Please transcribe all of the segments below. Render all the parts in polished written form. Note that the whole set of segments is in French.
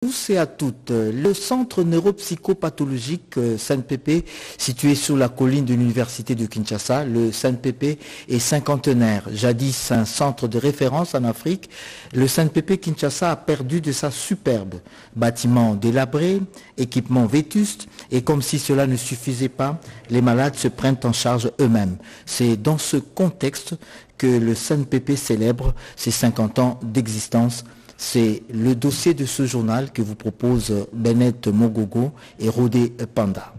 tous et à toutes, le centre neuropsychopathologique CNPP, situé sur la colline de l'université de Kinshasa, le CNPP est cinquantenaire. Jadis un centre de référence en Afrique, le CNPP Kinshasa a perdu de sa superbe. Bâtiments délabrés, équipements vétustes, et comme si cela ne suffisait pas, les malades se prennent en charge eux-mêmes. C'est dans ce contexte que le CNPP célèbre ses 50 ans d'existence. C'est le dossier de ce journal que vous propose Bennett Mogogo et Rodé Panda.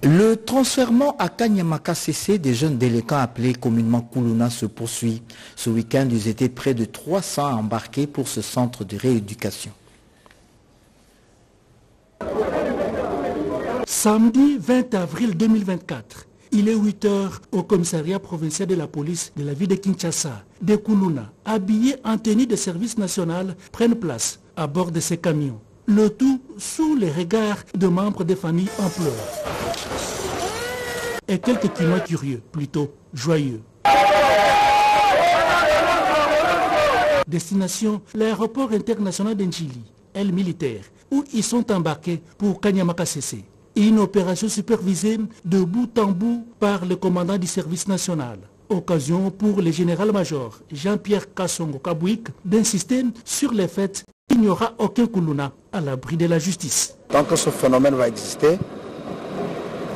Le transfèrement à Kanyamaka CC des jeunes délinquants appelés communément Kuluna se poursuit. Ce week-end, ils étaient près de 300 embarqués pour ce centre de rééducation. Samedi 20 avril 2024, il est 8 heures au commissariat provincial de la police de la ville de Kinshasa. Des Kuluna, habillés en tenue de service national, prennent place à bord de ces camions. Le tout sous les regards de membres des familles en pleurs. Et quelques clients curieux, plutôt joyeux. Destination, l'aéroport international d'Njili, aile militaire, où ils sont embarqués pour Kanyamaka CC. Une opération supervisée de bout en bout par le commandant du service national. Occasion pour le général-major Jean-Pierre Kassongo Kabouik d'insister sur le fait qu'il n'y aura aucun Kuluna à l'abri de la justice. Tant que ce phénomène va exister,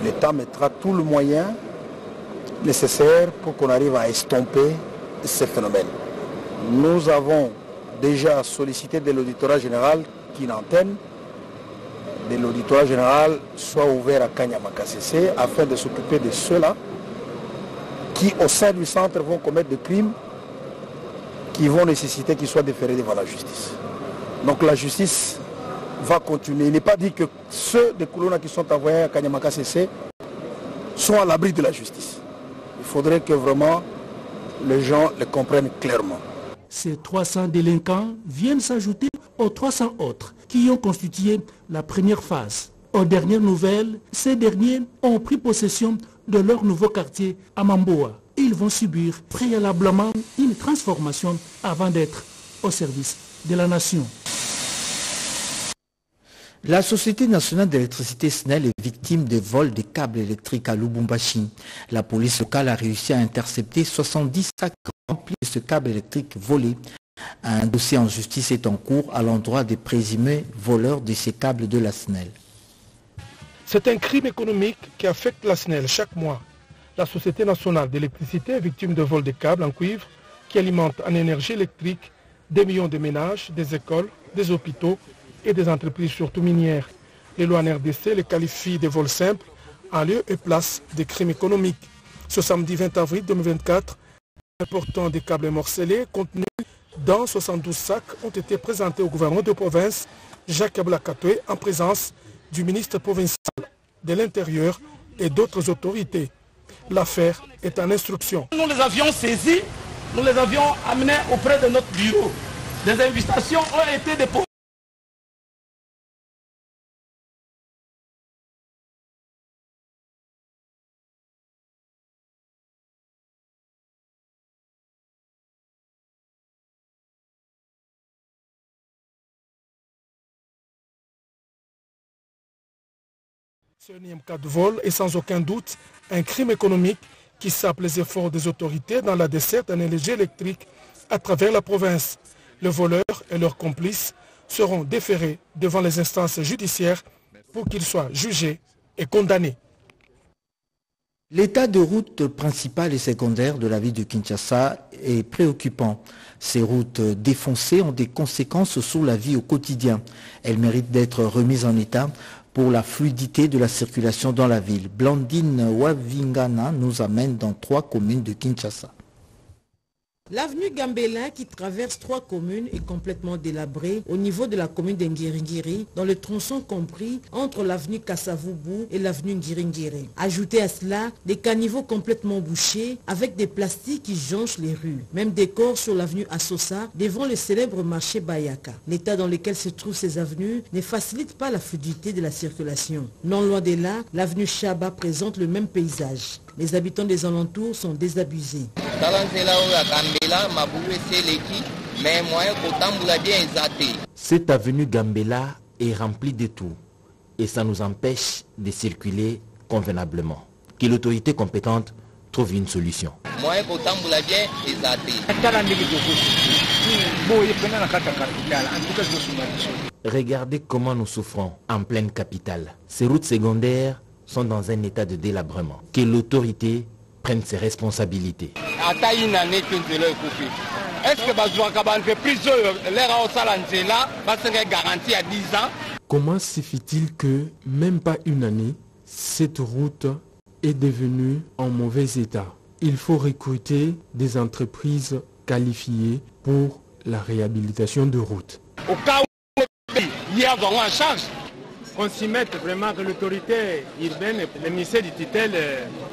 l'État mettra tout le moyen nécessaire pour qu'on arrive à estomper ce phénomène. Nous avons déjà sollicité de l'auditorat général qu'une antenne de l'auditorat général soit ouvert à Kanyamaka CC afin de s'occuper de ceux-là qui au sein du centre vont commettre des crimes qui vont nécessiter qu'ils soient déférés devant la justice. Donc la justice va continuer. Il n'est pas dit que ceux des Kuluna qui sont envoyés à Kanyamaka CC sont à l'abri de la justice. Il faudrait que vraiment les gens le comprennent clairement. Ces 300 délinquants viennent s'ajouter aux 300 autres qui ont constitué la première phase. Aux dernières nouvelles, ces derniers ont pris possession de leur nouveau quartier à Mamboa. Ils vont subir préalablement une transformation avant d'être au service de la nation. La Société nationale d'électricité SNEL est victime de vols des câbles électriques à Lubumbashi. La police locale a réussi à intercepter 70 sacs remplis de ce câble électrique volé. Un dossier en justice est en cours à l'endroit des présumés voleurs de ces câbles de la SNEL. C'est un crime économique qui affecte la SNEL chaque mois. La Société nationale d'électricité est victime de vols de câbles en cuivre qui alimentent en énergie électrique des millions de ménages, des écoles, des hôpitaux et des entreprises surtout minières. Les lois NRDC les qualifient de vols simples en lieu et place des crimes économiques. Ce samedi 20 avril 2024, important des câbles morcelés contenus dans 72 sacs ont été présentés au gouvernement de province Jacques Ablakatoué en présence du ministre provincial de l'Intérieur et d'autres autorités. L'affaire est en instruction. Nous les avions saisis, nous les avions amenés auprès de notre bureau. Des invitations ont été déposées. Ce énième cas de vol est sans aucun doute un crime économique qui sape les efforts des autorités dans la desserte d'un énergie électrique à travers la province. Les voleurs et leurs complices seront déférés devant les instances judiciaires pour qu'ils soient jugés et condamnés. L'état de route principale et secondaire de la ville de Kinshasa est préoccupant. Ces routes défoncées ont des conséquences sur la vie au quotidien. Elles méritent d'être remises en état pour la fluidité de la circulation dans la ville. Blandine Wavingana nous amène dans 3 communes de Kinshasa. L'avenue Gambela, qui traverse 3 communes, est complètement délabrée au niveau de la commune d'Ngiringiri, dans le tronçon compris entre l'avenue Kassavubu et l'avenue Ngiringiri. Ajoutez à cela des caniveaux complètement bouchés avec des plastiques qui jonchent les rues. Même décor sur l'avenue Assosa devant le célèbre marché Bayaka. L'état dans lequel se trouvent ces avenues ne facilite pas la fluidité de la circulation. Non loin de là, l'avenue Chaba présente le même paysage. Les habitants des alentours sont désabusés. Cette avenue Gambela est remplie de tout et ça nous empêche de circuler convenablement. Que l'autorité compétente trouve une solution. Regardez comment nous souffrons en pleine capitale. Ces routes secondaires sont dans un état de délabrement. Que l'autorité prenne ses responsabilités. Comment se fait-il que, même pas une année, cette route est devenue en mauvais état? Il faut recruter des entreprises qualifiées pour la réhabilitation de routes. Au cas où ils auront en charge, qu'on s'y mette vraiment, que l'autorité urbaine, le ministère du tutelle,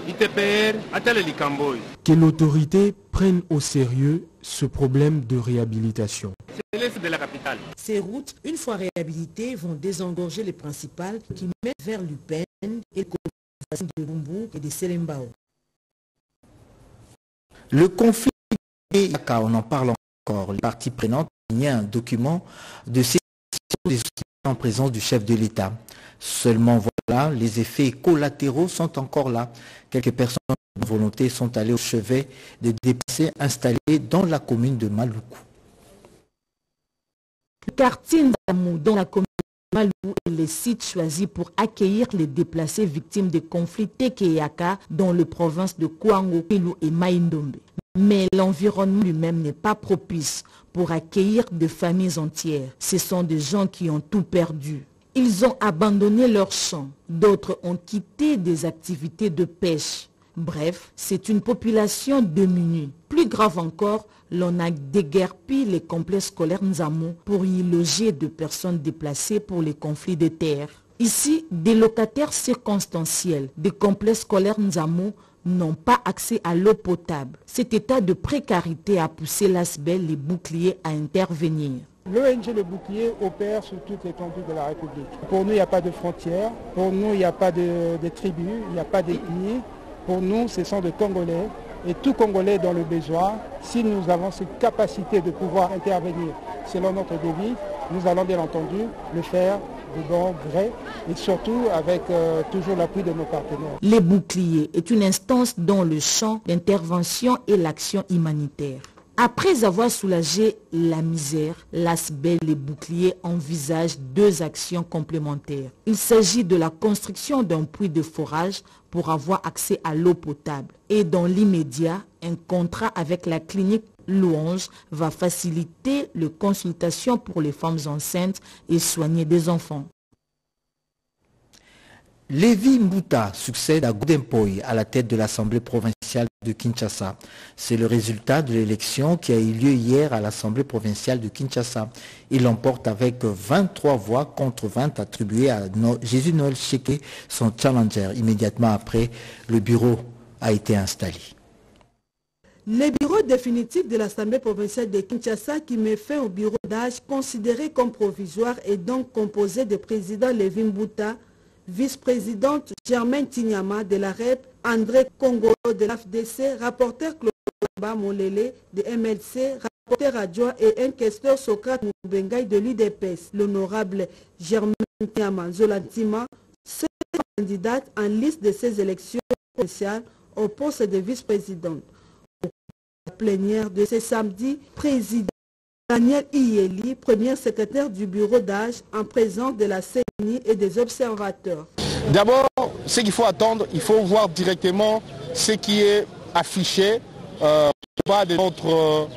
ITPR, Attel Likamboy. Que l'autorité prenne au sérieux ce problème de réhabilitation. C'est l'est de la capitale. Ces routes, une fois réhabilitées, vont désengorger les principales qui mènent vers Lupin et de Lumbu et de Selembao. Le conflit et on en parle encore. Les parties prenantes ont signé un document de sécession des outils en présence du chef de l'État. Seulement voilà, les effets collatéraux sont encore là. Quelques personnes de volonté sont allées au chevet de déplacés installés dans la commune de Maluku. Le quartier Ndamou, dans la commune de Maluku, est le site choisi pour accueillir les déplacés victimes des conflits Tekeyaka dans les provinces de Kouango, Pilou et Maïndombe. Mais l'environnement lui-même n'est pas propice pour accueillir des familles entières. Ce sont des gens qui ont tout perdu. Ils ont abandonné leurs champs. D'autres ont quitté des activités de pêche. Bref, c'est une population démunie. Plus grave encore, l'on a déguerpi les complexes scolaires Nzamou pour y loger de personnes déplacées pour les conflits de terre. Ici, des locataires circonstanciels des complexes scolaires Nzamou n'ont pas accès à l'eau potable. Cet état de précarité a poussé l'ASBEL, les boucliers, à intervenir. L'ONG Le Bouclier opère sur toute l'étendue de la République. Pour nous, il n'y a pas de frontières. Pour nous, il n'y a pas de tribus, il n'y a pas d'ethnie. Pour nous, ce sont des Congolais. Et tout Congolais dans le besoin, si nous avons cette capacité de pouvoir intervenir selon notre devis, nous allons bien entendu le faire de bon gré et surtout avec toujours l'appui de nos partenaires. Les Boucliers est une instance dans le champ d'intervention et l'action humanitaire. Après avoir soulagé la misère, l'ASBEL Les Boucliers envisage 2 actions complémentaires. Il s'agit de la construction d'un puits de forage pour avoir accès à l'eau potable. Et dans l'immédiat, un contrat avec la clinique Louange va faciliter les consultations pour les femmes enceintes et soigner des enfants. Lévi Mbuta succède à Goudempoy à la tête de l'Assemblée provinciale de Kinshasa. C'est le résultat de l'élection qui a eu lieu hier à l'Assemblée provinciale de Kinshasa. Il l'emporte avec 23 voix contre 20 attribuées à Jésus Noël Cheke, son challenger. Immédiatement après, le bureau a été installé. Le bureau définitif de l'Assemblée provinciale de Kinshasa, qui met fin au bureau d'âge considéré comme provisoire, est donc composé de président Lévi Mbuta, vice-présidente Germaine Tignama de la REP, André Congo de l'AFDC, rapporteur Claude Molele de MLC, rapporteur adjoint et un questeur Socrate Moubengaï de l'UDPS. L'honorable Germaine Tignama Zolantima, seule candidate en liste de ces élections spéciales au poste de vice-présidente. La plénière de ce samedi, président Daniel Iyeli, premier secrétaire du bureau d'âge, en présence de la CENI et des observateurs. D'abord, ce qu'il faut attendre, il faut voir directement ce qui est affiché pas de notre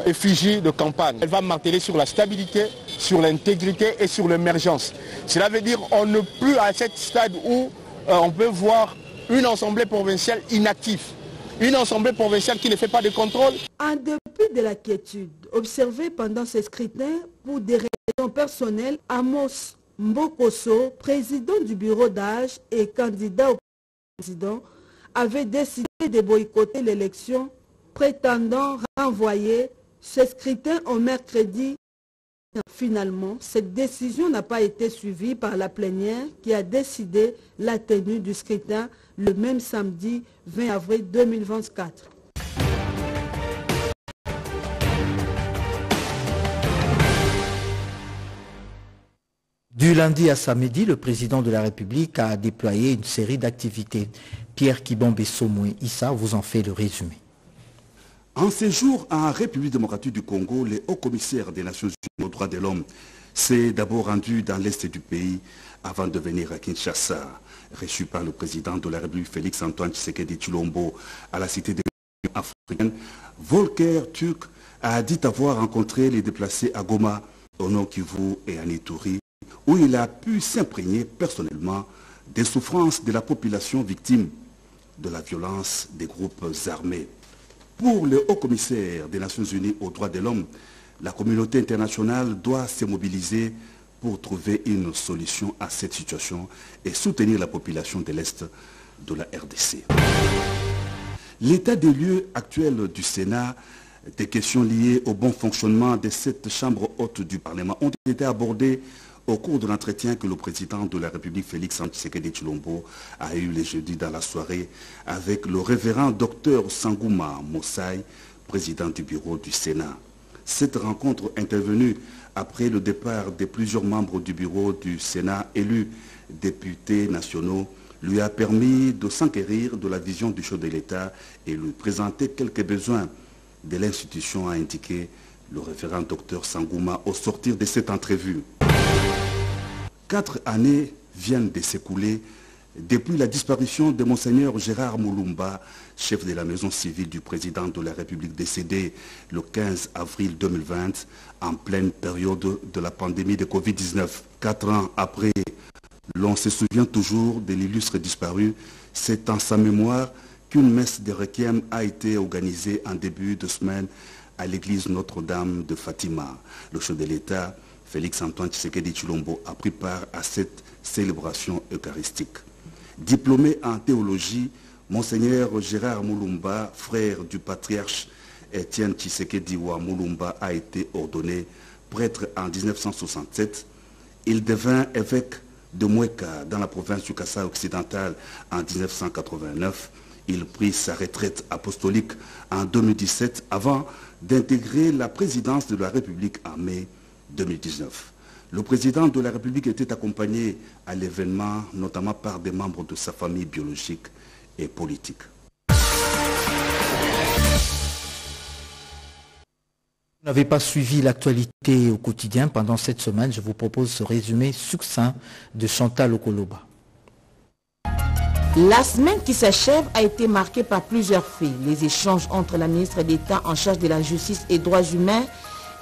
effigie de campagne. Elle va marteler sur la stabilité, sur l'intégrité et sur l'émergence. Cela veut dire qu'on ne plus à ce stade où on peut voir une assemblée provinciale inactive. Une assemblée provinciale qui ne fait pas de contrôle. En dépit dépit de la quiétude observée pendant ces scrutins pour des raisons personnelles, Amos Mbokoso, président du bureau d'âge et candidat au président, avait décidé de boycotter l'élection, prétendant renvoyer ce scrutin au mercredi. Finalement, cette décision n'a pas été suivie par la plénière qui a décidé la tenue du scrutin le même samedi 20 avril 2024. Du lundi à samedi, le président de la République a déployé une série d'activités. Pierre Kibombe Somoué Issa vous en fait le résumé. En séjour en République démocratique du Congo, le haut-commissaire des Nations Unies aux droits de l'homme s'est d'abord rendu dans l'est du pays avant de venir à Kinshasa. Reçu par le président de la République Félix Antoine Tshisekedi Tshilombo à la Cité des Nations africaines, Volker Turk a dit avoir rencontré les déplacés à Goma, au Nord Kivu et à Ituri, où il a pu s'imprégner personnellement des souffrances de la population victime de la violence des groupes armés. Pour le haut-commissaire des Nations Unies aux droits de l'homme, la communauté internationale doit se mobiliser pour trouver une solution à cette situation et soutenir la population de l'Est de la RDC. L'état des lieux actuel du Sénat, des questions liées au bon fonctionnement de cette chambre haute du Parlement ont été abordées au cours de l'entretien que le président de la République Félix Antoine Tshisekedi Tshilombo a eu le jeudi dans la soirée avec le révérend docteur Sangouma Mossai, président du bureau du Sénat. Cette rencontre intervenue après le départ de plusieurs membres du bureau du Sénat élus députés nationaux lui a permis de s'enquérir de la vision du chef de l'État et lui présenter quelques besoins de l'institution, a indiqué le révérend docteur Sangouma au sortir de cette entrevue. 4 années viennent de s'écouler depuis la disparition de Monseigneur Gérard Moulumba, chef de la maison civile du président de la République décédé le 15 avril 2020, en pleine période de la pandémie de Covid-19. 4 ans après, l'on se souvient toujours de l'illustre disparu. C'est en sa mémoire qu'une messe de requiem a été organisée en début de semaine à l'église Notre-Dame de Fatima. Le chef de l'État, Félix Antoine Tshisekedi Tshilombo, a pris part à cette célébration eucharistique. Diplômé en théologie, Monseigneur Gérard Moulumba, frère du patriarche Étienne Tshisekedi wa Moulumba, a été ordonné prêtre en 1967. Il devint évêque de Mweka dans la province du Kasaï occidental en 1989. Il prit sa retraite apostolique en 2017 avant d'intégrer la présidence de la République en mai 2019. Le président de la République était accompagné à l'événement notamment par des membres de sa famille biologique et politique. Vous n'avez pas suivi l'actualité au quotidien pendant cette semaine, je vous propose ce résumé succinct de Chantal Okoloba. La semaine qui s'achève a été marquée par plusieurs faits. Les échanges entre la ministre d'État en charge de la justice et droits humains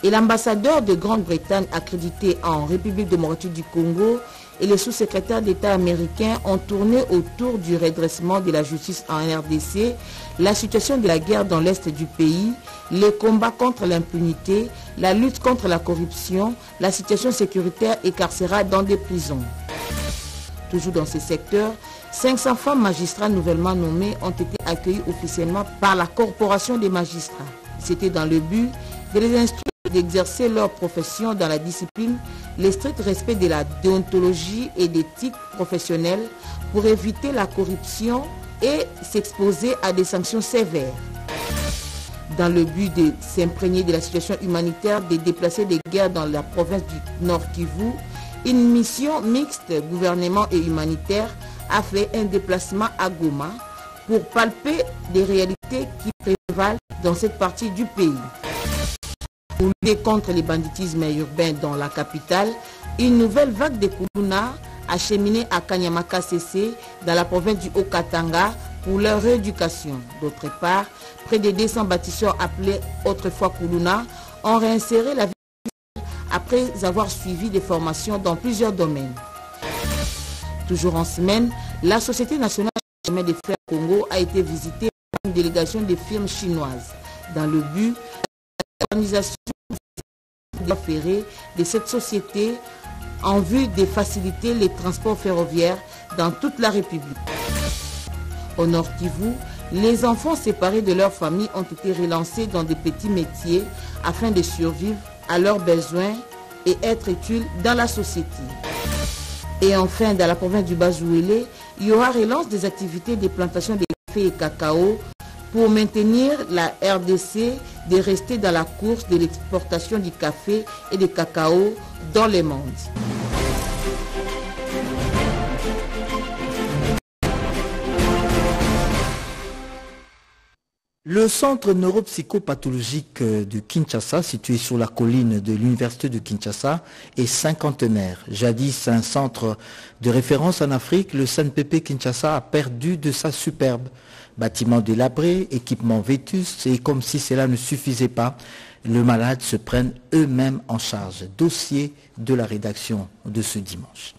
et l'ambassadeur de Grande-Bretagne accrédité en République démocratique du Congo et le sous-secrétaire d'État américain ont tourné autour du redressement de la justice en RDC, la situation de la guerre dans l'est du pays, les combats contre l'impunité, la lutte contre la corruption, la situation sécuritaire et carcérale dans des prisons. Toujours dans ces secteurs, 500 femmes magistrats nouvellement nommées ont été accueillies officiellement par la Corporation des magistrats. C'était dans le but de les instruire d'exercer leur profession dans la discipline, le strict respect de la déontologie et d'éthique professionnelle pour éviter la corruption et s'exposer à des sanctions sévères. Dans le but de s'imprégner de la situation humanitaire des déplacés de guerre dans la province du Nord Kivu, une mission mixte gouvernement et humanitaire a fait un déplacement à Goma pour palper des réalités qui prévalent dans cette partie du pays. Pour lutter contre les banditismes urbains dans la capitale, une nouvelle vague de Kuluna a cheminé à Kanyamaka CC dans la province du Haut-Katanga pour leur rééducation. D'autre part, près de 200 bâtisseurs appelés autrefois Kuluna ont réinséré la vie après avoir suivi des formations dans plusieurs domaines. Toujours en semaine, la Société nationale de chemin de fer Congo a été visitée par une délégation de firmes chinoises dans le but l'organisation ferrée de cette société en vue de faciliter les transports ferroviaires dans toute la République. Au Nord Kivu, les enfants séparés de leur famille ont été relancés dans des petits métiers afin de survivre à leurs besoins et être utiles dans la société. Et enfin, dans la province du Bas-Ouélé, il y aura relance des activités de plantation de café et cacao pour maintenir la RDC de rester dans la course de l'exportation du café et du cacao dans le monde. Le centre neuropsychopathologique de Kinshasa, situé sur la colline de l'université de Kinshasa, est cinquantenaire. Jadis un centre de référence en Afrique, le CNPP Kinshasa a perdu de sa superbe. Bâtiments délabrés, équipements vétustes, et comme si cela ne suffisait pas, les malades se prennent eux-mêmes en charge. Dossier de la rédaction de ce dimanche.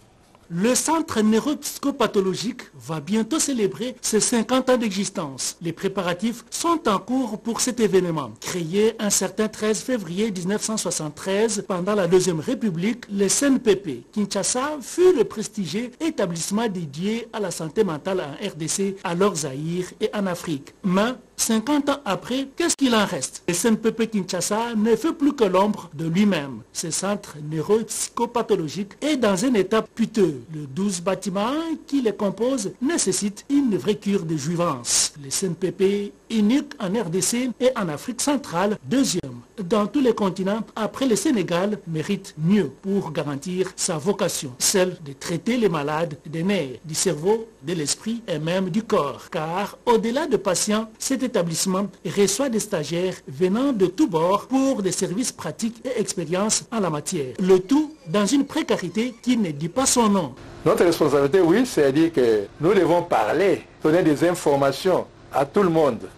Le centre neuropsychopathologique va bientôt célébrer ses 50 ans d'existence. Les préparatifs sont en cours pour cet événement. Créé un certain 13 février 1973 pendant la Deuxième République, le CNPP Kinshasa fut le prestigieux établissement dédié à la santé mentale en RDC, alors Zaïre et en Afrique. Mais 50 ans après, qu'est-ce qu'il en reste? Le CNPP Kinshasa ne fait plus que l'ombre de lui-même. Ce centre neuropsychopathologique est dans un état piteux. Les 12 bâtiments qui les composent nécessitent une vraie cure de jouvence. Le CNPP, unique en RDC et en Afrique centrale, deuxième dans tous les continents, après le Sénégal, mérite mieux pour garantir sa vocation, celle de traiter les malades des nerfs, du cerveau, de l'esprit et même du corps. Car au-delà de patients, cet établissement reçoit des stagiaires venant de tous bords pour des services pratiques et expériences en la matière. Le tout dans une précarité qui ne dit pas son nom. Notre responsabilité, oui, c'est dire que nous devons parler, donner des informations à tout le monde,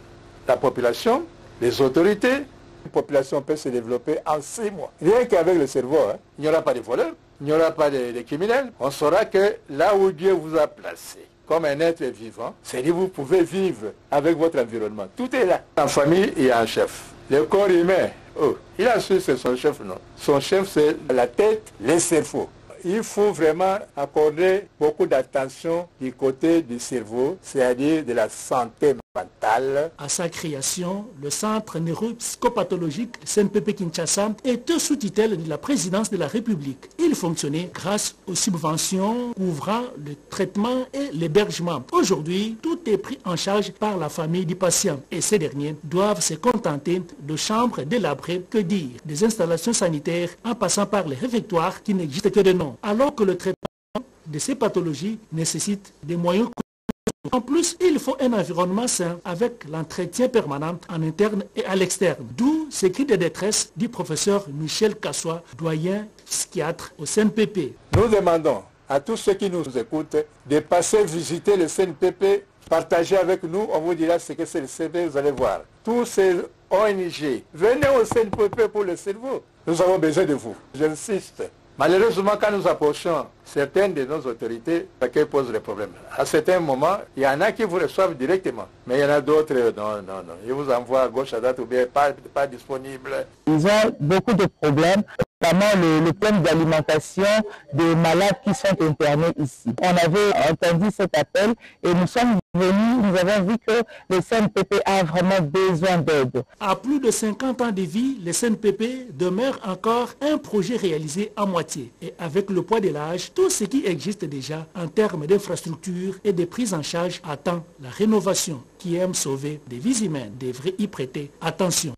la population, les autorités. Une population peut se développer en 6 mois. Rien qu'avec le cerveau, il n'y aura pas de voleurs, il n'y aura pas de criminels. On saura que là où Dieu vous a placé, comme un être vivant, c'est-à-dire vous pouvez vivre avec votre environnement. Tout est là. En famille, il y a un chef. Le corps humain, il a su c'est son chef, non. Son chef, c'est la tête, le cerveau. Il faut vraiment accorder beaucoup d'attention du côté du cerveau, c'est-à-dire de la santé mentale. À sa création, le centre neuropsychopathologique CNPP Kinshasa était sous tutelle de la présidence de la République. Il fonctionnait grâce aux subventions couvrant le traitement et l'hébergement. Aujourd'hui, tout est pris en charge par la famille du patient et ces derniers doivent se contenter de chambres délabrées, que dire, des installations sanitaires en passant par les réfectoires qui n'existent que de nom. Alors que le traitement de ces pathologies nécessite des moyens. En plus, il faut un environnement sain avec l'entretien permanent en interne et à l'externe. D'où ce cri de détresse du professeur Michel Kassoua, doyen psychiatre au CNPP. Nous demandons à tous ceux qui nous écoutent de passer visiter le CNPP, partager avec nous, on vous dira ce que c'est le CNPP, vous allez voir. Tous ces ONG, venez au CNPP pour le cerveau. Nous avons besoin de vous, j'insiste. Malheureusement, quand nous approchons certaines de nos autorités, l'accueil pose des problèmes. À certains moments, il y en a qui vous reçoivent directement. Mais il y en a d'autres, non. Ils vous envoient à gauche, à droite, ou bien pas disponible. Ils ont beaucoup de problèmes, notamment le problème d'alimentation des malades qui sont internés ici. On avait entendu cet appel et nous sommes venus, nous avons vu que le CNPP a vraiment besoin d'aide. À plus de 50 ans de vie, le CNPP demeure encore un projet réalisé à moitié. Et avec le poids de l'âge, tout ce qui existe déjà en termes d'infrastructures et de prise en charge attend la rénovation. Qui aime sauver des vies humaines devrait y prêter attention.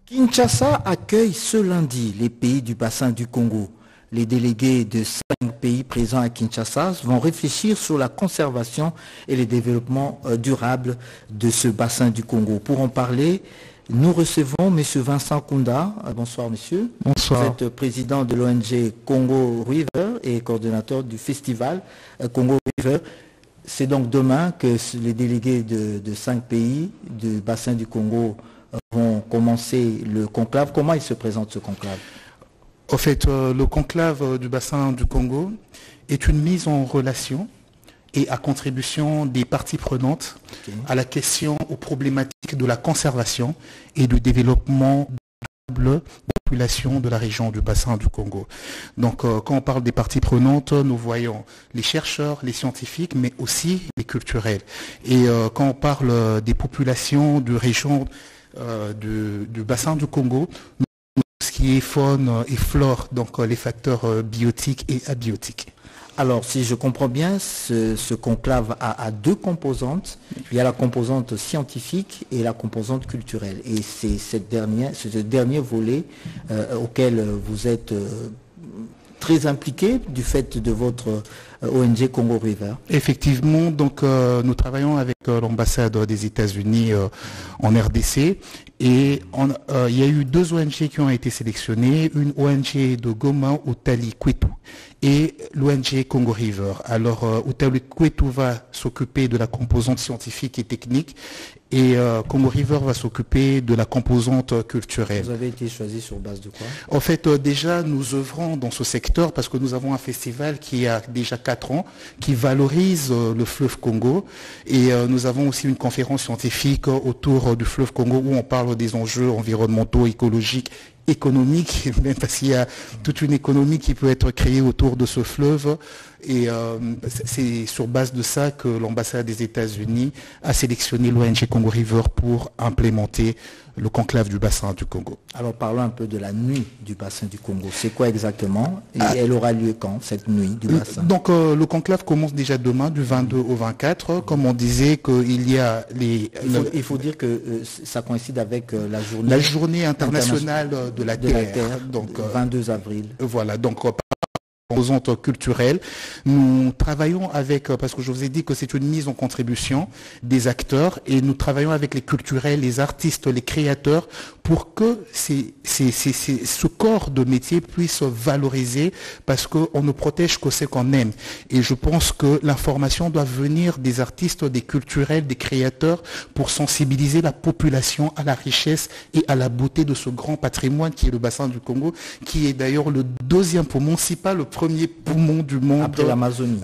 Kinshasa accueille ce lundi les pays du bassin du Congo. Les délégués de 5 pays présents à Kinshasa vont réfléchir sur la conservation et le développement durable de ce bassin du Congo. Pour en parler, nous recevons M. Vincent Kounda. Bonsoir monsieur. Bonsoir. Vous êtes président de l'ONG Congo River et coordonnateur du festival Congo River. C'est donc demain que les délégués de 5 pays du bassin du Congo vont commencer le conclave. Comment il se présente ce conclave? Au fait, le conclave du bassin du Congo est une mise en relation et à contribution des parties prenantes à la question aux problématiques de la conservation et du développement de la population de la région du bassin du Congo. Donc quand on parle des parties prenantes, nous voyons les chercheurs, les scientifiques, mais aussi les culturels. Et quand on parle des populations de région du bassin du Congo, ce qui est faune et flore, donc les facteurs biotiques et abiotiques. Alors, si je comprends bien, ce conclave a deux composantes. Il y a la composante scientifique et la composante culturelle. Et c'est ce dernier volet auquel vous êtes très impliqué du fait de votre ONG Congo River. Effectivement, donc nous travaillons avec l'ambassade des États-Unis en RDC. Et il y a eu 2 ONG qui ont été sélectionnées, une ONG de Goma, Utali Kwetu, et l'ONG Congo River. Alors, Utali Kwetu va s'occuper de la composante scientifique et technique, et Congo River va s'occuper de la composante culturelle. Vous avez été choisi sur base de quoi? En fait, déjà, nous œuvrons dans ce secteur parce que nous avons un festival qui a déjà 4 ans, qui valorise le fleuve Congo. Et nous avons aussi une conférence scientifique autour du fleuve Congo où on parle des enjeux environnementaux, écologiques, économiques, même parce qu'il y a toute une économie qui peut être créée autour de ce fleuve. Et c'est sur base de ça que l'ambassade des États-Unis a sélectionné l'ONG Congo River pour implémenter le conclave du bassin du Congo. Alors parlons un peu de la nuit du bassin du Congo. C'est quoi exactement? Et elle aura lieu quand, cette nuit du bassin? Donc le conclave commence déjà demain, du 22 au 24. Comme on disait qu'il y a les... Il faut dire que ça coïncide avec la journée internationale de la Terre. Donc 22 avril. Voilà, donc composante culturelle. Nous travaillons avec, parce que je vous ai dit que c'est une mise en contribution des acteurs, et nous travaillons avec les culturels, les artistes, les créateurs, pour que ce corps de métier puisse valoriser, parce qu'on ne protège que ce qu'on aime. Et je pense que l'information doit venir des artistes, des culturels, des créateurs, pour sensibiliser la population à la richesse et à la beauté de ce grand patrimoine qui est le bassin du Congo, qui est d'ailleurs le 2e poumon, si pas le premier poumon du monde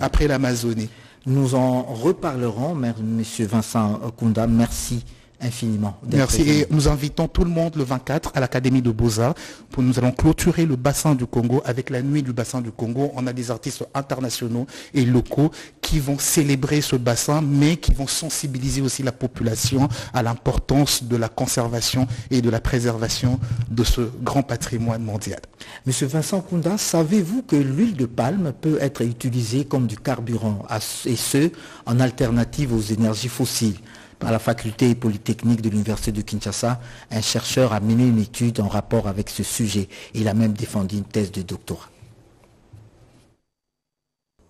après l'Amazonie. Nous en reparlerons, Monsieur Vincent Kounda, merci infiniment. Merci, et nous invitons tout le monde le 24 à l'Académie de Beaux-Arts. Nous allons clôturer le bassin du Congo avec la nuit du bassin du Congo. On a des artistes internationaux et locaux qui vont célébrer ce bassin, mais qui vont sensibiliser aussi la population à l'importance de la conservation et de la préservation de ce grand patrimoine mondial. Monsieur Vincent Kounda, savez-vous que l'huile de palme peut être utilisée comme du carburant, et ce, en alternative aux énergies fossiles? À la faculté polytechnique de l'université de Kinshasa, un chercheur a mené une étude en rapport avec ce sujet. Il a même défendu une thèse de doctorat.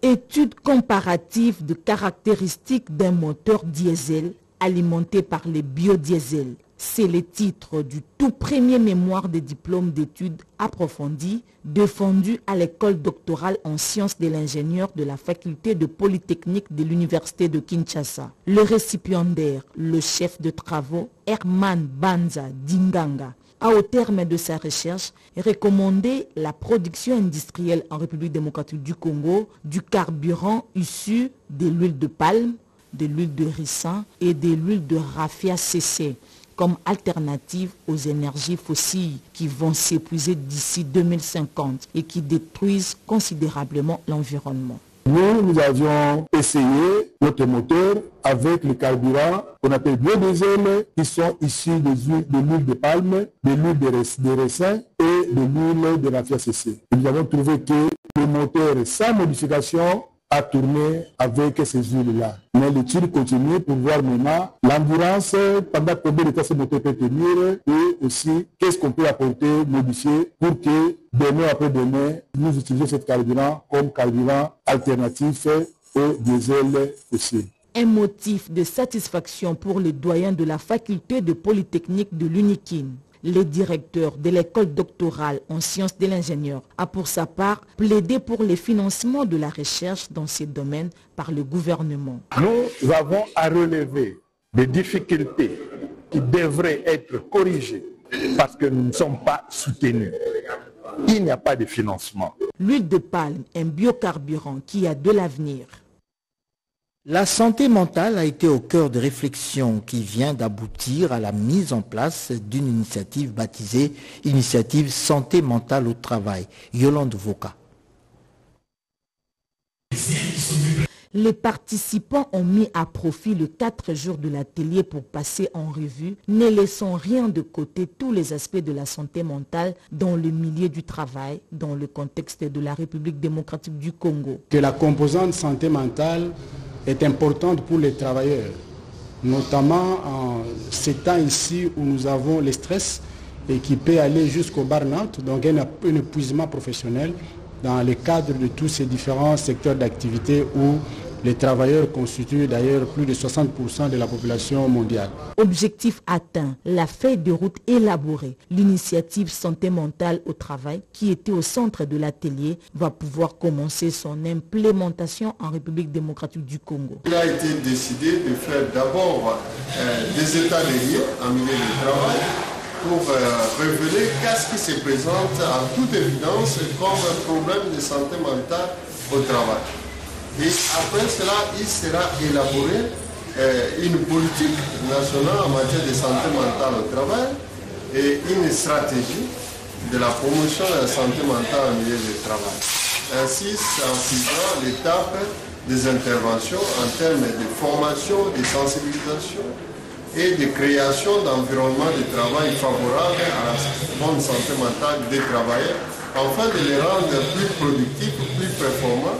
Étude comparative de caractéristiques d'un moteur diesel alimenté par les biodiesels. C'est le titre du tout premier mémoire de diplôme d'études approfondies défendu à l'école doctorale en sciences de l'ingénieur de la faculté de Polytechnique de l'université de Kinshasa. Le récipiendaire, le chef de travaux, Herman Banza Dinganga, a au terme de sa recherche recommandé la production industrielle en République démocratique du Congo du carburant issu de l'huile de palme, de l'huile de ricin et de l'huile de raffia CC comme alternative aux énergies fossiles qui vont s'épuiser d'ici 2050 et qui détruisent considérablement l'environnement. Nous avions essayé notre moteur avec le carburant qu'on appelle biodiesel, qui sont issus de l'huile de palme, de l'huile de ricin et de l'huile de raffia CC. Nous avons trouvé que le moteur sans modification a tourné avec ces huiles-là. Mais l'étude continue pour voir maintenant l'endurance, pendant combien de temps ce moteur peut tenir, et aussi qu'est-ce qu'on peut apporter, modifier, pour que demain après demain, nous utilisions ce carburant comme carburant alternatif au diesel fossile. Un motif de satisfaction pour les doyens de la faculté de Polytechnique de l'UNIKIN. Le directeur de l'école doctorale en sciences de l'ingénieur a pour sa part plaidé pour le financement de la recherche dans ces domaines par le gouvernement. Nous avons à relever des difficultés qui devraient être corrigées parce que nous ne sommes pas soutenus. Il n'y a pas de financement. L'huile de palme, un biocarburant qui a de l'avenir. La santé mentale a été au cœur de réflexions qui vient d'aboutir à la mise en place d'une initiative baptisée Initiative Santé mentale au travail. Yolande Voka. Les participants ont mis à profit le 4 jours de l'atelier pour passer en revue, ne laissant rien de côté tous les aspects de la santé mentale dans le milieu du travail, dans le contexte de la République démocratique du Congo. Que la composante santé mentale est importante pour les travailleurs, notamment en ces temps ici où nous avons le stress et qui peut aller jusqu'au burn-out, donc un épuisement professionnel dans le cadre de tous ces différents secteurs d'activité où les travailleurs constituent d'ailleurs plus de 60% de la population mondiale. Objectif atteint, la feuille de route élaborée, l'initiative santé mentale au travail qui était au centre de l'atelier va pouvoir commencer son implémentation en République démocratique du Congo. Il a été décidé de faire d'abord des états des lieux en milieu de travail pour révéler qu'est-ce qui se présente en toute évidence comme un problème de santé mentale au travail. Et après cela, il sera élaboré une politique nationale en matière de santé mentale au travail et une stratégie de la promotion de la santé mentale en milieu de travail. Ainsi, en suivant l'étape des interventions en termes de formation, de sensibilisation et de création d'environnements de travail favorables à la bonne santé mentale des travailleurs, afin de les rendre plus productifs, plus performants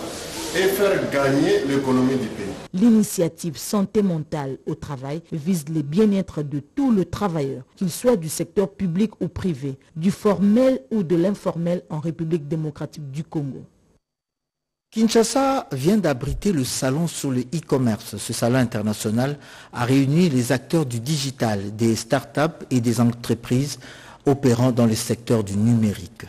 et faire gagner l'économie du pays. L'initiative santé mentale au travail vise le bien-être de tout le travailleur, qu'il soit du secteur public ou privé, du formel ou de l'informel en République démocratique du Congo. Kinshasa vient d'abriter le salon sur le e-commerce. Ce salon international a réuni les acteurs du digital, des start-up et des entreprises opérant dans le secteur du numérique.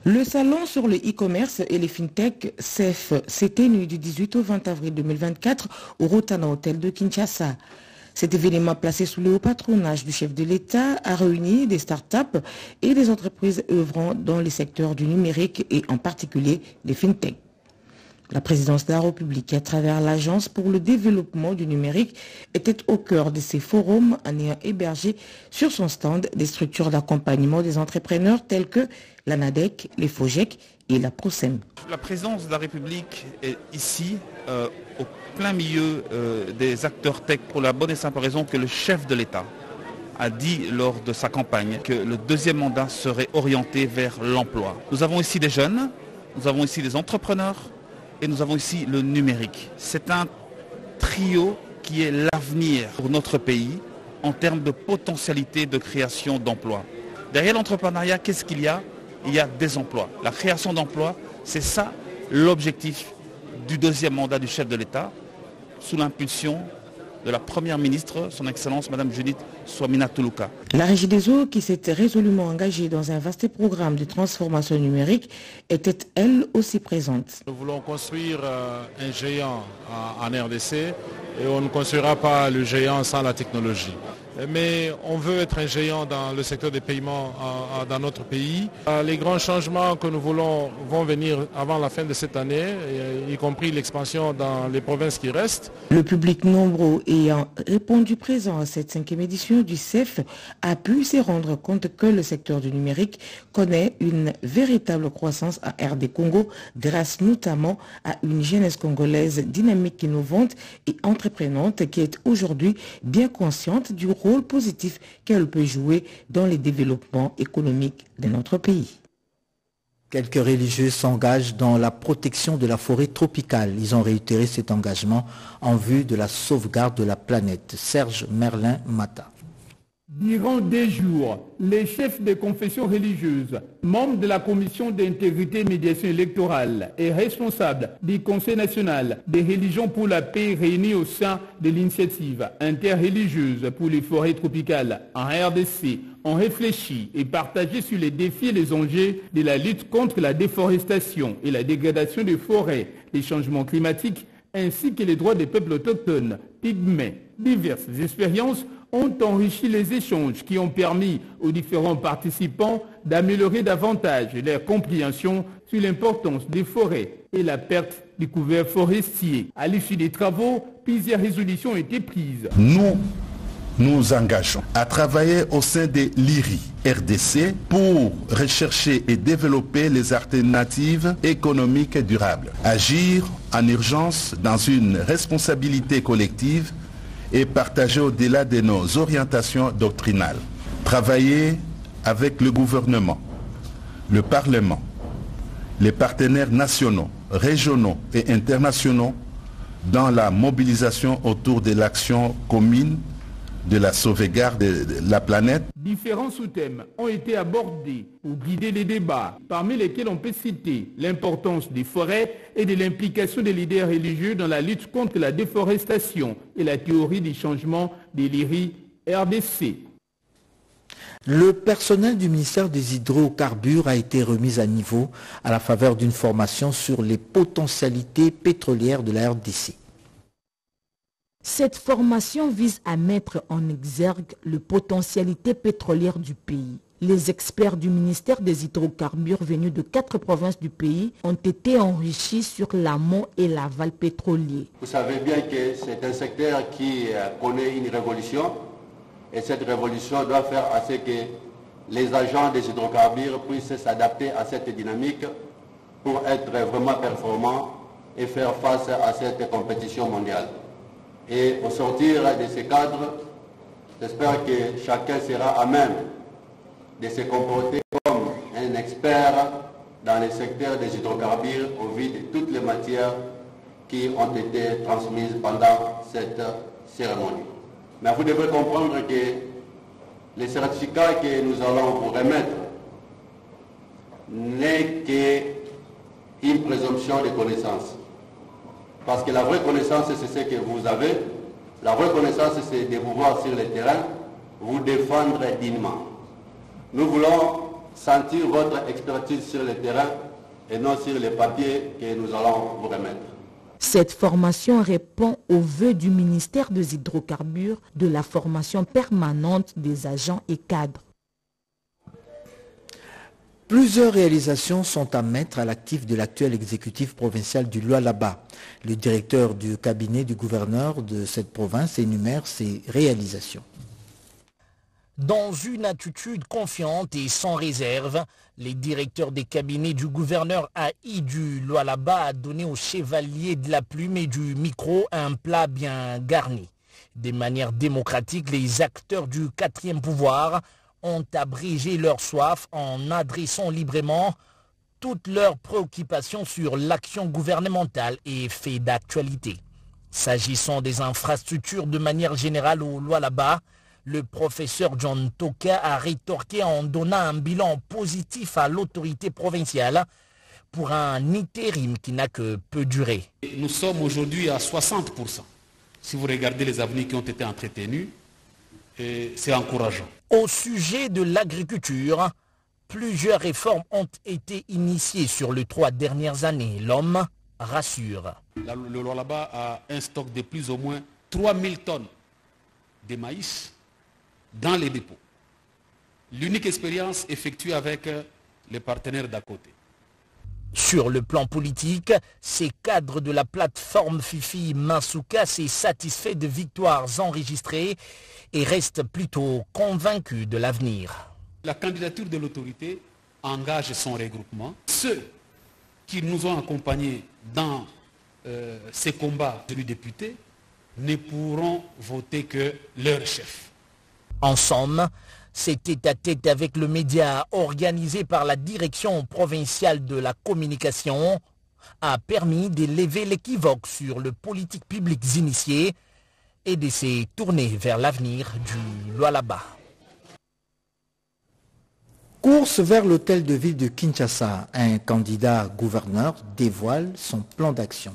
Le salon sur le e-commerce et les fintech CEF s'est tenu du 18 au 20 avril 2024 au Rotana Hotel de Kinshasa. Cet événement placé sous le haut patronage du chef de l'État a réuni des start-up et des entreprises œuvrant dans les secteurs du numérique et en particulier les fintech. La présidence de la République, à travers l'Agence pour le développement du numérique, était au cœur de ces forums en ayant hébergé sur son stand des structures d'accompagnement des entrepreneurs telles que l'ANADEC, les FOGEC et la PROSEM. La présidence de la République est ici, au plein milieu des acteurs tech, pour la bonne et simple raison que le chef de l'État a dit lors de sa campagne que le deuxième mandat serait orienté vers l'emploi. Nous avons ici des jeunes, nous avons ici des entrepreneurs, et nous avons ici le numérique. C'est un trio qui est l'avenir pour notre pays en termes de potentialité de création d'emplois. Derrière l'entrepreneuriat, qu'est-ce qu'il y a? Il y a des emplois. La création d'emplois, c'est ça l'objectif du deuxième mandat du chef de l'État, sous l'impulsion de la Première ministre, son Excellence Madame Judith Swamina Tuluka. La Régie des eaux, qui s'était résolument engagée dans un vaste programme de transformation numérique, était elle aussi présente. Nous voulons construire un géant en RDC et on ne construira pas le géant sans la technologie. Mais on veut être un géant dans le secteur des paiements dans notre pays. Les grands changements que nous voulons vont venir avant la fin de cette année, y compris l'expansion dans les provinces qui restent. Le public nombreux ayant répondu présent à cette 5e édition du CEF a pu se rendre compte que le secteur du numérique connaît une véritable croissance à RD Congo grâce notamment à une jeunesse congolaise dynamique, innovante et entreprenante qui est aujourd'hui bien consciente du rôle positif qu'elle peut jouer dans le développement économique de notre pays. Quelques religieux s'engagent dans la protection de la forêt tropicale. Ils ont réitéré cet engagement en vue de la sauvegarde de la planète. Serge Merlin-Mata. Durant 2 jours, les chefs des confessions religieuses, membres de la commission d'intégrité et médiation électorale et responsables du Conseil national des religions pour la paix réunis au sein de l'initiative interreligieuse pour les forêts tropicales en RDC ont réfléchi et partagé sur les défis et les enjeux de la lutte contre la déforestation et la dégradation des forêts, les changements climatiques ainsi que les droits des peuples autochtones, pygmées. Diverses expériences ont enrichi les échanges qui ont permis aux différents participants d'améliorer davantage leur compréhension sur l'importance des forêts et la perte du couvert forestier. À l'issue des travaux, plusieurs résolutions ont été prises. Nous nous engageons à travailler au sein de l'IRI RDC pour rechercher et développer les alternatives économiques durables. Agir en urgence dans une responsabilité collective et partager au-delà de nos orientations doctrinales. Travailler avec le gouvernement, le Parlement, les partenaires nationaux, régionaux et internationaux dans la mobilisation autour de l'action commune de la sauvegarde de la planète. Différents sous-thèmes ont été abordés pour guider les débats, parmi lesquels on peut citer l'importance des forêts et de l'implication des leaders religieux dans la lutte contre la déforestation et la théorie du changement de l'IRI RDC. Le personnel du ministère des Hydrocarbures a été remis à niveau à la faveur d'une formation sur les potentialités pétrolières de la RDC. Cette formation vise à mettre en exergue les potentialités pétrolières du pays. Les experts du ministère des Hydrocarbures venus de 4 provinces du pays ont été enrichis sur l'amont et l'aval pétrolier. Vous savez bien que c'est un secteur qui connaît une révolution et cette révolution doit faire à ce que les agents des hydrocarbures puissent s'adapter à cette dynamique pour être vraiment performants et faire face à cette compétition mondiale. Et au sortir de ce cadre, j'espère que chacun sera à même de se comporter comme un expert dans le secteur des hydrocarbures au vu de toutes les matières qui ont été transmises pendant cette cérémonie. Mais vous devez comprendre que le certificat que nous allons vous remettre n'est qu'une présomption de connaissance. Parce que la vraie connaissance, c'est ce que vous avez. La vraie connaissance, c'est de vous voir sur le terrain, vous défendre dignement. Nous voulons sentir votre expertise sur le terrain et non sur les papiers que nous allons vous remettre. Cette formation répond aux vœux du ministère des Hydrocarbures de la formation permanente des agents et cadres. Plusieurs réalisations sont à mettre à l'actif de l'actuel exécutif provincial du Lualaba. Le directeur du cabinet du gouverneur de cette province énumère ses réalisations. Dans une attitude confiante et sans réserve, les directeurs des cabinets du gouverneur AI du Lualaba a donné aux chevaliers de la plume et du micro un plat bien garni. De manière démocratique, les acteurs du 4e pouvoir ont abrégé leur soif en adressant librement toutes leurs préoccupations sur l'action gouvernementale et faits d'actualité. S'agissant des infrastructures de manière générale au Lualaba, le professeur John Toka a rétorqué en donnant un bilan positif à l'autorité provinciale pour un intérim qui n'a que peu duré. Nous sommes aujourd'hui à 60%. Si vous regardez les avenues qui ont été entretenues, c'est encourageant. Au sujet de l'agriculture, plusieurs réformes ont été initiées sur les 3 dernières années. L'homme rassure. Le Lualaba a un stock de plus ou moins 3000 tonnes de maïs dans les dépôts. L'unique expérience effectuée avec les partenaires d'à côté. Sur le plan politique, ces cadres de la plateforme Fifi Masuka s'est satisfait de victoires enregistrées et reste plutôt convaincu de l'avenir. La candidature de l'autorité engage son regroupement. Ceux qui nous ont accompagnés dans ces combats de députés ne pourront voter que leur chef. En somme, cet tête-à-tête avec le média organisé par la direction provinciale de la communication a permis de lever l'équivoque sur les politiques publiques initiées et de se tourner vers l'avenir du Lualaba. Course vers l'hôtel de ville de Kinshasa, un candidat gouverneur dévoile son plan d'action.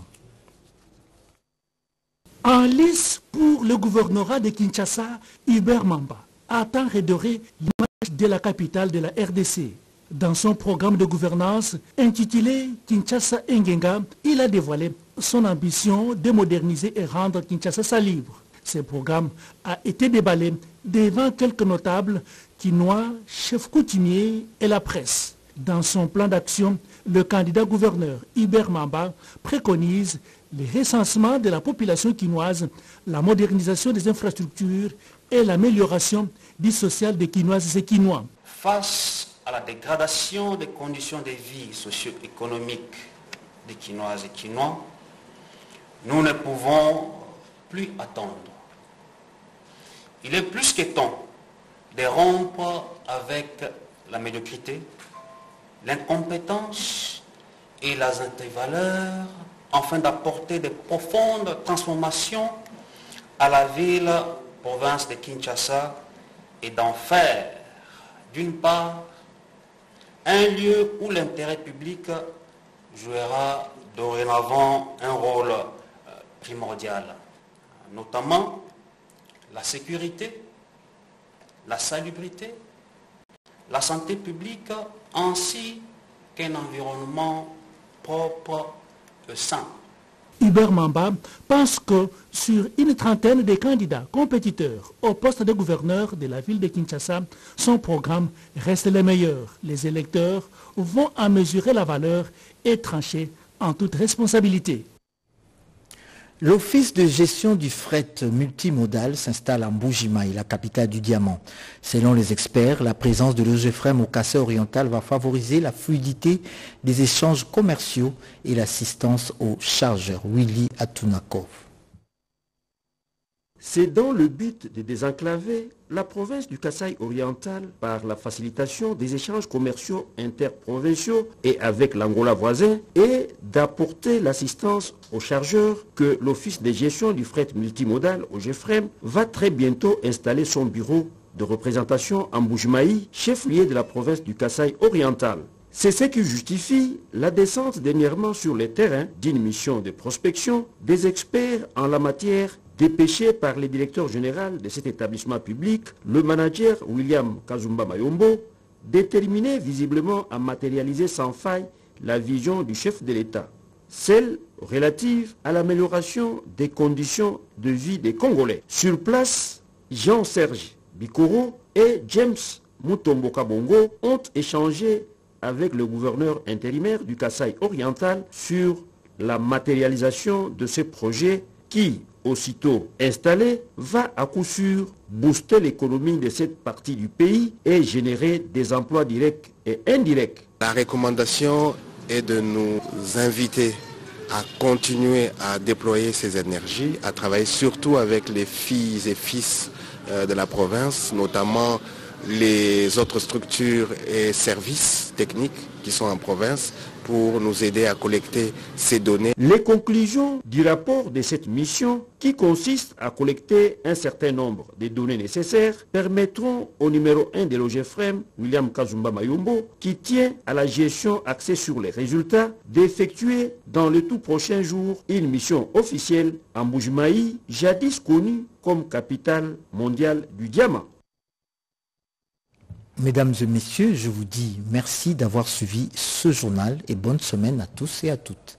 En lice pour le gouvernorat de Kinshasa, Hubert Mamba attend redorer l'image de la capitale de la RDC. Dans son programme de gouvernance intitulé Kinshasa Engenga, il a dévoilé son ambition de moderniser et rendre Kinshasa libre. Ce programme a été déballé devant quelques notables quinois, chefs coutumiers et la presse. Dans son plan d'action, le candidat gouverneur Hubert Mamba préconise le recensement de la population quinoise, la modernisation des infrastructures et l'amélioration du social des Quinoises et Quinois. Face à la dégradation des conditions de vie socio-économiques des Quinoises et Quinois, nous ne pouvons plus attendre. Il est plus que temps de rompre avec la médiocrité, l'incompétence et les antivaleurs afin d'apporter de profondes transformations à la ville-province de Kinshasa et d'en faire, d'une part, un lieu où l'intérêt public jouera dorénavant un rôle primordial, notamment la sécurité, la salubrité, la santé publique, ainsi qu'un environnement propre et sain. Hubert Mamba pense que sur une trentaine de candidats compétiteurs au poste de gouverneur de la ville de Kinshasa, son programme reste le meilleur. Les électeurs vont en mesurer la valeur et trancher en toute responsabilité. L'Office de gestion du fret multimodal s'installe à Mbuji-Mayi, la capitale du diamant. Selon les experts, la présence de l'OGEFREM au Kassai oriental va favoriser la fluidité des échanges commerciaux et l'assistance aux chargeurs. Willy Atunakov. C'est dans le but de désenclaver la province du Kassai oriental par la facilitation des échanges commerciaux interprovinciaux et avec l'Angola voisin et d'apporter l'assistance aux chargeurs que l'Office de gestion du fret multimodal, OGEFREM, va très bientôt installer son bureau de représentation à Mbuji-Mayi, chef-lieu de la province du Kassai oriental. C'est ce qui justifie la descente dernièrement sur le terrain d'une mission de prospection des experts en la matière dépêché par le directeur général de cet établissement public, le manager William Kazumba Mayombo, déterminé visiblement à matérialiser sans faille la vision du chef de l'État, celle relative à l'amélioration des conditions de vie des Congolais. Sur place, Jean-Serge Bikoro et James Mutomboka Bongo ont échangé avec le gouverneur intérimaire du Kassai oriental sur la matérialisation de ce projet qui, aussitôt installé, va à coup sûr booster l'économie de cette partie du pays et générer des emplois directs et indirects. La recommandation est de nous inviter à continuer à déployer ces énergies, à travailler surtout avec les filles et fils de la province, notamment les autres structures et services techniques qui sont en province pour nous aider à collecter ces données. Les conclusions du rapport de cette mission, qui consiste à collecter un certain nombre de données nécessaires, permettront au numéro 1 de l'OGEFREM, William Kazumba Mayombo, qui tient à la gestion axée sur les résultats, d'effectuer dans le tout prochain jour une mission officielle à Mbuji-Mayi, jadis connue comme capitale mondiale du diamant. Mesdames et messieurs, je vous dis merci d'avoir suivi ce journal et bonne semaine à tous et à toutes.